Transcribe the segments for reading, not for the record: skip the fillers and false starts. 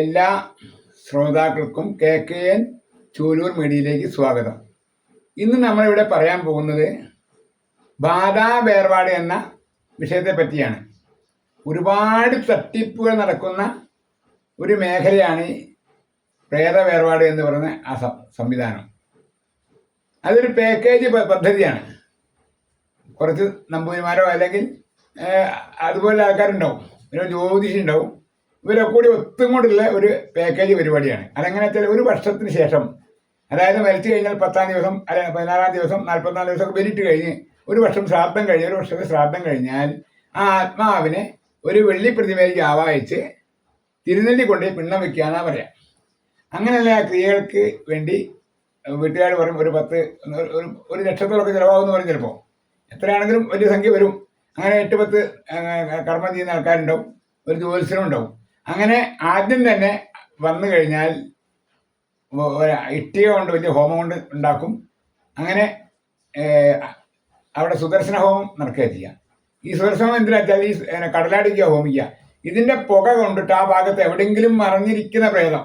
എല്ലാ ശ്രോതാക്കൾക്കും KKN ചൂലൂർ മീഡിയയിലേക്ക് സ്വാഗതം. ഇന്ന് നമ്മളിവിടെ പറയാൻ പോകുന്നത് ബാധാ വേർപാട് എന്ന വിഷയത്തെ പറ്റിയാണ്. ഒരുപാട് തട്ടിപ്പുകൾ നടക്കുന്ന ഒരു മേഖലയാണ് ഈ പ്രേത വേർപാട് എന്ന് പറയുന്ന ആ സംവിധാനം. അതൊരു പാക്കേജ് പദ്ധതിയാണ്. കുറച്ച് നമ്പൂതിരിമാരോ അല്ലെങ്കിൽ അതുപോലെ ആൾക്കാരുണ്ടാവും, ഒരു ജ്യോതിഷി ഉണ്ടാവും, ഇവരൊക്കെ കൂടി ഒത്തുകൊണ്ടുള്ള ഒരു പാക്കേജ് പരിപാടിയാണ്. അതെങ്ങനെ വെച്ചാൽ ഒരു വർഷത്തിന് ശേഷം, അതായത് മരിച്ചു കഴിഞ്ഞാൽ 10-ാം ദിവസം അല്ലെങ്കിൽ 16-ാം ദിവസം 44 ദിവസമൊക്കെ ബലിട്ട് കഴിഞ്ഞ് ഒരു വർഷം ശ്രാദ്ധം കഴിഞ്ഞ് ഒരു വർഷത്തെ ശ്രാദ്ധം കഴിഞ്ഞാൽ ആ ആത്മാവിനെ ഒരു വെള്ളി പ്രതിമയിലേക്ക് ആവാഹിച്ച് തിരുനെല്ലി കൊണ്ടുപോയി പിണ്ണം വെക്കുകയെന്നാണ് പറയാം. അങ്ങനെയുള്ള ആ ക്രിയകൾക്ക് വേണ്ടി വീട്ടുകാർ പറയും ഒരു ലക്ഷത്തോളൊക്കെ ചിലവാകുമെന്ന് പറയും. ചിലപ്പോൾ എത്രയാണെങ്കിലും വലിയ സംഖ്യ വരും. അങ്ങനെ 8-10 കർമ്മം ചെയ്യുന്ന ആൾക്കാരുണ്ടാവും, ഒരു ജ്യോത്സ്യനും ഉണ്ടാവും. അങ്ങനെ ആദ്യം തന്നെ വന്നു കഴിഞ്ഞാൽ ഇഷ്ടിക കൊണ്ട് വലിയ ഹോമം കൊണ്ട് ഉണ്ടാക്കും. അങ്ങനെ അവിടെ സുദർശന ഹോമം നടക്കുക ചെയ്യുക. ഈ സുദർശന ഹോമം എന്തിനാ വെച്ചാൽ ഈ കടലാടിക്കുക ഹോമിക്കുക. ഇതിൻ്റെ പുക കൊണ്ടിട്ട് ആ ഭാഗത്ത് എവിടെയെങ്കിലും മറിഞ്ഞിരിക്കുന്ന പ്രേതം,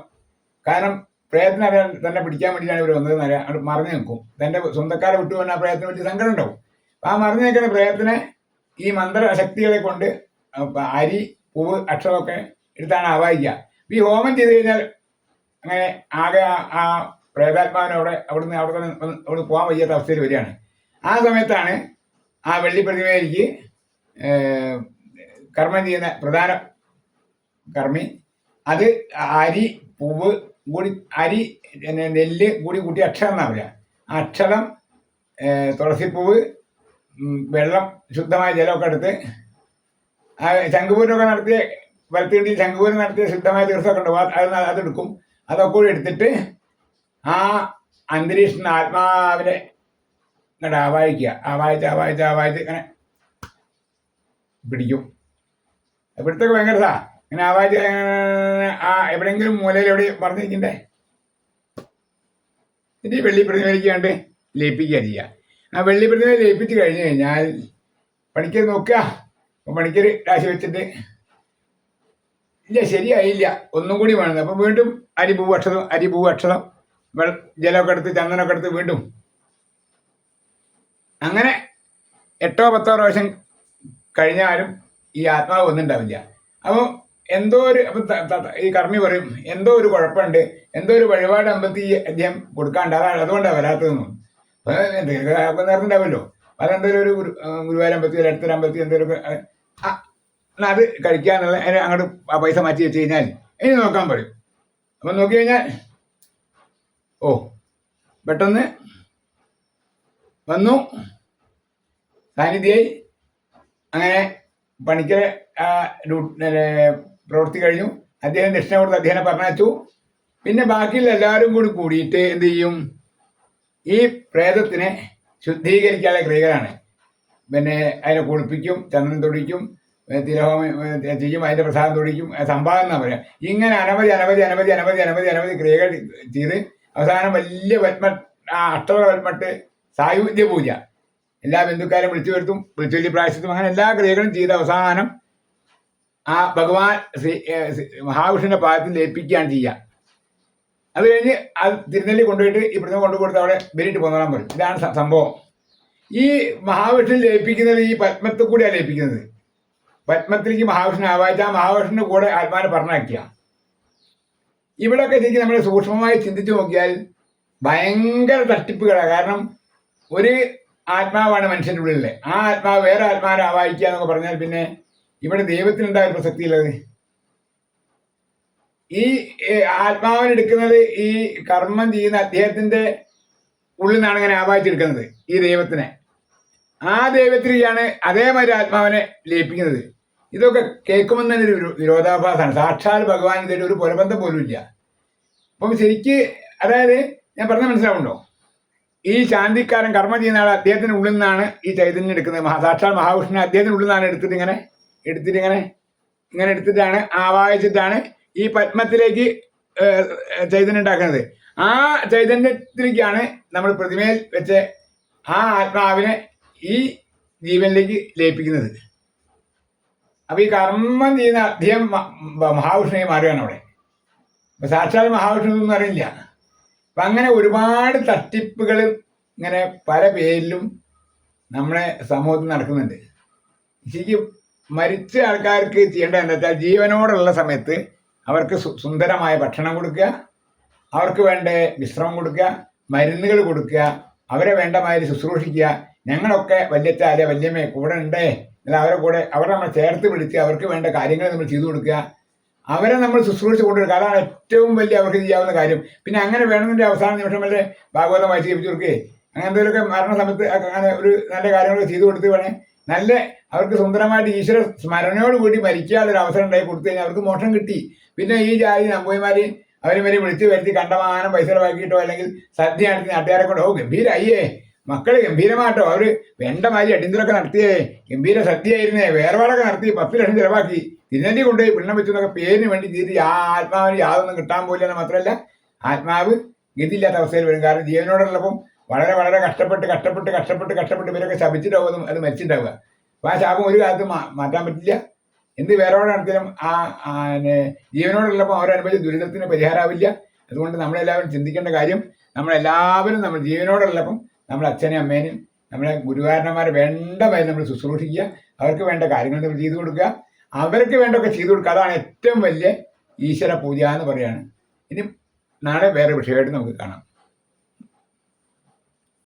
കാരണം പ്രേതത്തിനെ തന്നെ പിടിക്കാൻ വേണ്ടിയിട്ടാണ് ഇവർ വന്നത്, അവിടെ മറിഞ്ഞു നിൽക്കും. തൻ്റെ സ്വന്തക്കാരെ വിട്ടു വന്നാൽ ആ പ്രേതത്തിന് വലിയ സങ്കടം ഉണ്ടാവും. അപ്പം ആ മറിഞ്ഞു നിൽക്കുന്ന പ്രേതത്തിനെ ഈ മന്ത്രശക്തികളെ കൊണ്ട് അരി, പൂവ്, അക്ഷരമൊക്കെ എടുത്താണ് ആവാഹിക്കുക. ഈ ഹോമം ചെയ്ത് കഴിഞ്ഞാൽ അങ്ങനെ ആകെ ആ പ്രേതാത്മാവിനെ അവിടെ പോകാൻ വയ്യാത്ത അവസ്ഥയിൽ വരികയാണ്. ആ സമയത്താണ് ആ വെള്ളി പ്രതിമയിലേക്ക് കർമ്മം ചെയ്യുന്ന പ്രധാന കർമ്മി അത് അരി, പൂവ് കൂടി, അരി, നെല്ല് കൂടി കൂട്ടി അക്ഷരം എന്നാണ് പറയുക. അക്ഷരം, തുളസിപ്പൂവ്, വെള്ളം, ശുദ്ധമായ ജലമൊക്കെ എടുത്ത് ശംഖുപൂരമൊക്കെ നടത്തിയ വലത്തുകണ്ടിൽ ശംഖുപൂരം നടത്തിയ ശുദ്ധമായ തീർത്ഥമൊക്കെ ഉണ്ടാവും, അതെടുക്കും. അതൊക്കെ കൂടി എടുത്തിട്ട് ആ അന്തരീക്ഷത്തിന് ആത്മാവിനെ ഇങ്ങോട്ട് ആവാഹിക്കുക. ആവാഹിച്ച് ഇങ്ങനെ പിടിക്കും. ഇവിടുത്തെ ഭയങ്കര ഇങ്ങനെ ആവാഹിച്ച് ആ എവിടെയെങ്കിലും മൂലയിൽ എവിടെ പറഞ്ഞിരിക്കണ്ടേ എന്നിട്ട് വെള്ളി പ്രതിമയിലേക്ക് കണ്ട് ലയിപ്പിക്കുക ചെയ്യുക. ആ വെള്ളി പ്രതിമ ലയിപ്പിച്ച് കഴിഞ്ഞ് കഴിഞ്ഞാൽ പണിക്കർ നോക്കുക. പണിക്കർ രാശി വെച്ചിട്ട് ഇല്ല, ശരിയായില്ല, ഒന്നും കൂടി വേണം. അപ്പം വീണ്ടും അരിപൂവ് അക്ഷരം ജലമൊക്കെ എടുത്ത് ചന്ദനമൊക്കെ എടുത്ത് വീണ്ടും അങ്ങനെ 8-10 പ്രാവശ്യം കഴിഞ്ഞാലും ഈ ആത്മാവ് ഒന്നുണ്ടാവില്ല. അപ്പോൾ എന്തോ ഒരു ഈ കർമ്മി പറയും, എന്തോ ഒരു കുഴപ്പമുണ്ട്, എന്തോ ഒരു വഴിപാട് അമ്പലത്തിൽ അദ്ദേഹം കൊടുക്കാണ്ട്, അതുകൊണ്ടാണ് വരാത്തതെന്നും. അപ്പോൾ നേരത്തുണ്ടാവുമല്ലോ, അതെന്തെങ്കിലും ഒരു ഗുരുവായൂരമ്പലത്തിൽ അടുത്തൊരു അമ്പലത്തിൽ എന്തെങ്കിലുമൊക്കെ അത് കഴിക്കാന്നുള്ള അതിന് അങ്ങോട്ട് ആ പൈസ മാറ്റി വെച്ച് കഴിഞ്ഞാൽ ഇനി നോക്കാൻ പറയും. അപ്പം നോക്കി കഴിഞ്ഞാൽ പെട്ടെന്ന് വന്നു, സാന്നിധ്യമായി. അങ്ങനെ പണിക്കരെ പ്രവൃത്തി കഴിഞ്ഞു. അദ്ദേഹം ദക്ഷിണ കൊടുത്ത് അദ്ദേഹം പറഞ്ഞയച്ചു. പിന്നെ ബാക്കിയുള്ള എല്ലാവരും കൂടിയിട്ട് എന്ത് ചെയ്യും, ഈ പ്രേതത്തിനെ ശുദ്ധീകരിക്കാനുള്ള ക്രിയകളാണ്. പിന്നെ അതിനെ കുളിപ്പിക്കും, ചന്ദനം തൊടിക്കും, തിലഹോമം ചെയ്യും, അതിൻ്റെ പ്രസാദം തൊടിക്കും, സംഭാവന എന്നാ പറയാം. ഇങ്ങനെ അനവധി ക്രിയകൾ ചെയ്ത് അവസാനം വലിയ അഷ്ടവൽമട്ട് സായുധ്യ പൂജ, എല്ലാ ബന്ധുക്കാരും വിളിച്ചു വരുത്തും, വിളിച്ചുവല്ലി പ്രായശ്ചിത്തം, അങ്ങനെ എല്ലാ ക്രിയകളും ചെയ്ത് അവസാനം ആ ഭഗവാൻ മഹാവിഷ്ണുവിൻ്റെ പാദത്തിൽ ലയിപ്പിക്കുകയാണ് ചെയ്യുക. അത് കഴിഞ്ഞ് അത് തിരുനെല്ലി കൊണ്ടുപോയിട്ട് ഇവിടുന്ന് കൊണ്ടുകൊടുത്ത് അവിടെ ബലിയിട്ട് പോന്നോളാൻ പറയും. ഇതാണ് സംഭവം. ഈ മഹാവിഷ്ണു ലയിപ്പിക്കുന്നത് ഈ പത്മത്തിൽ കൂടെയാണ് ലയിപ്പിക്കുന്നത്. പത്മത്തിലേക്ക് മഹാവിഷ്ണു ആവാഹിച്ച ആ മഹാവിഷ്ണു കൂടെ ആത്മാവിനെ പറഞ്ഞാക്കിയ. ഇവിടെയൊക്കെ ശരിക്കും നമ്മൾ സൂക്ഷ്മമായി ചിന്തിച്ചു നോക്കിയാൽ ഭയങ്കര തട്ടിപ്പുകളാണ്. കാരണം ഒരു ആത്മാവാണ് മനുഷ്യൻ്റെ ഉള്ളിലെ, ആ ആത്മാവ് വേറെ ആത്മാവിനെ ആവാഹിക്കുക എന്നൊക്കെ പറഞ്ഞാൽ പിന്നെ ഇവിടെ ദൈവത്തിനുണ്ടായ പ്രസക്തിയുള്ളത്. ഈ ആത്മാവിനെടുക്കുന്നത് ഈ കർമ്മം ചെയ്യുന്ന അദ്ദേഹത്തിൻ്റെ ഉള്ളിൽ നിന്നാണ് ഇങ്ങനെ ആവാഹിച്ചെടുക്കുന്നത് ഈ ദൈവത്തിനെ. ആ ദൈവത്തിലേക്കാണ് അതേമാതിരി ആത്മാവിനെ ലയിപ്പിക്കുന്നത്. ഇതൊക്കെ കേൾക്കുമ്പോൾ തന്നെ ഒരു വിരോധാഭാസമാണ്. സാക്ഷാൽ ഭഗവാൻ ഇതിൻ്റെ ഒരു പുലബന്ധം പോലും ഇല്ല. അപ്പം ശരിക്ക് അതായത് ഞാൻ പറഞ്ഞ മനസ്സിലാവുന്നുണ്ടോ, ഈ ശാന്തിക്കാരൻ കർമ്മം ചെയ്യുന്ന ആൾ അദ്ദേഹത്തിൻ്റെ ഉള്ളിൽ നിന്നാണ് ഈ ചൈതന്യം എടുക്കുന്നത്. സാക്ഷാൽ മഹാവിഷ്ണു അദ്ദേഹത്തിൻ്റെ ഉള്ളിൽ നിന്നാണ് എടുത്തിട്ടാണ് ആവാഹിച്ചിട്ടാണ് ഈ പത്മത്തിലേക്ക് ചൈതന്യം ഉണ്ടാക്കുന്നത്. ആ ചൈതന്യത്തിലേക്കാണ് നമ്മൾ പ്രതിമയിൽ വെച്ച് ആ ആത്മാവിനെ ഈ ജീവനിലേക്ക് ലയിപ്പിക്കുന്നത്. അപ്പൊ ഈ കർമ്മം ചെയ്യുന്ന അദ്ദേഹം മഹാവിഷ്ണുവായി മാറുകയാണ് അവിടെ. അപ്പം സാക്ഷാൽ മഹാവിഷ്ണു ഒന്നും അറിയില്ല. അപ്പം അങ്ങനെ ഒരുപാട് തട്ടിപ്പുകൾ ഇങ്ങനെ പല പേരിലും നമ്മുടെ സമൂഹത്തിൽ നടക്കുന്നുണ്ട്. ശരിക്കും മരിച്ച ആൾക്കാർക്ക് ചെയ്യേണ്ടത് എന്താ വെച്ചാൽ ജീവനോടുള്ള സമയത്ത് അവർക്ക് സുന്ദരമായ ഭക്ഷണം കൊടുക്കുക, അവർക്ക് വേണ്ട വിശ്രമം കൊടുക്കുക, മരുന്നുകൾ കൊടുക്കുക, അവരെ വേണ്ട മാതിരി ശുശ്രൂഷിക്കുക. ഞങ്ങളൊക്കെ വല്യച്ചാലെ വല്യമ്മയെ കൂടെ ഉണ്ടേ അല്ല അവരെ കൂടെ അവരെ നമ്മൾ ചേർത്ത് പിടിച്ച് അവർക്ക് വേണ്ട കാര്യങ്ങൾ നമ്മൾ ചെയ്തു കൊടുക്കുക, അവരെ നമ്മൾ ശുശ്രൂഷിച്ച് കൊണ്ടുവരിക. അതാണ് ഏറ്റവും വലിയ അവർക്ക് ചെയ്യാവുന്ന കാര്യം. പിന്നെ അങ്ങനെ വേണമെന്നുണ്ടെങ്കിൽ അവസാന നിമിഷം വരെ ഭാഗവതം വായിച്ച് ജപിച്ചു കൊടുക്കുകയെ അങ്ങനെ എന്തെങ്കിലുമൊക്കെ മരണ സമയത്ത് അങ്ങനെ ഒരു നല്ല കാര്യങ്ങളൊക്കെ ചെയ്തു കൊടുത്ത് വേണേ നല്ല അവർക്ക് സുന്ദരമായിട്ട് ഈശ്വര സ്മരണയോട് കൂടി മരിക്കാനൊരു അവസരം ഉണ്ടായി കൊടുത്തു കഴിഞ്ഞാൽ അവർക്ക് മോക്ഷം കിട്ടി. പിന്നെ ഈ ജാതി നമ്പൂതിമാര് അവരെ വരെ വിളിച്ച് വരുത്തി കണ്ടമാനം പൈസ വാക്കിയിട്ടോ അല്ലെങ്കിൽ സദ്യ നടത്തി നാട്ടുകാരെ കൊണ്ട് ഗംഭീരയ്യേ മക്കള് ഗംഭീരമായിട്ടോ അവര് വേണ്ട മാതിരി അടിന്തലൊക്കെ നടത്തിയേ ഗംഭീര സദ്യയായിരുന്നേ വേർപാടൊക്കെ നടത്തി 10 ലക്ഷം ചിലവാക്കി തിന്നണ്ടി കൊണ്ടുപോയി പിണ്ണം വെച്ചെന്നൊക്കെ പേരിന് വേണ്ടി ചെയ്ത് ആത്മാവിന് യാതൊന്നും കിട്ടാൻ പോയില്ലെന്ന് മാത്രമല്ല ആത്മാവ് ഗതിയില്ലാത്ത അവസ്ഥയിൽ വരും. കാരണം ജീവനോടുള്ളപ്പം വളരെ വളരെ കഷ്ടപ്പെട്ട് ഇവരൊക്കെ ശപിച്ചിട്ടാവും അത് മരിച്ചിട്ടാവുക. അപ്പം ആ ശാപം ഒരു കാലത്ത് മാറ്റാൻ പറ്റില്ല. എന്ത് വേറെ നടത്തിയാലും ആ ജീവനോടുള്ളപ്പോൾ അവരനുഭവിച്ച ദുരിതത്തിന് പരിഹാരമാവില്ല. അതുകൊണ്ട് നമ്മളെല്ലാവരും ചിന്തിക്കേണ്ട കാര്യം നമ്മളെല്ലാവരും നമ്മൾ ജീവനോടുള്ളപ്പം നമ്മുടെ അച്ഛനെയും അമ്മേനെയും നമ്മളെ ഗുരുവാരന്മാരെ വേണ്ട മാതിരി നമ്മൾ ശുശ്രൂഷിക്കുക, അവർക്ക് വേണ്ട കാര്യങ്ങൾ നമ്മൾ ചെയ്തു കൊടുക്കുക, അവർക്ക് വേണ്ടൊക്കെ ചെയ്തു കൊടുക്കുക. അതാണ് ഏറ്റവും വലിയ ഈശ്വര പൂജ എന്ന് പറയുകയാണ്. ഇനി നാളെ വേറെ വിഷയമായിട്ട് നമുക്ക് കാണാം.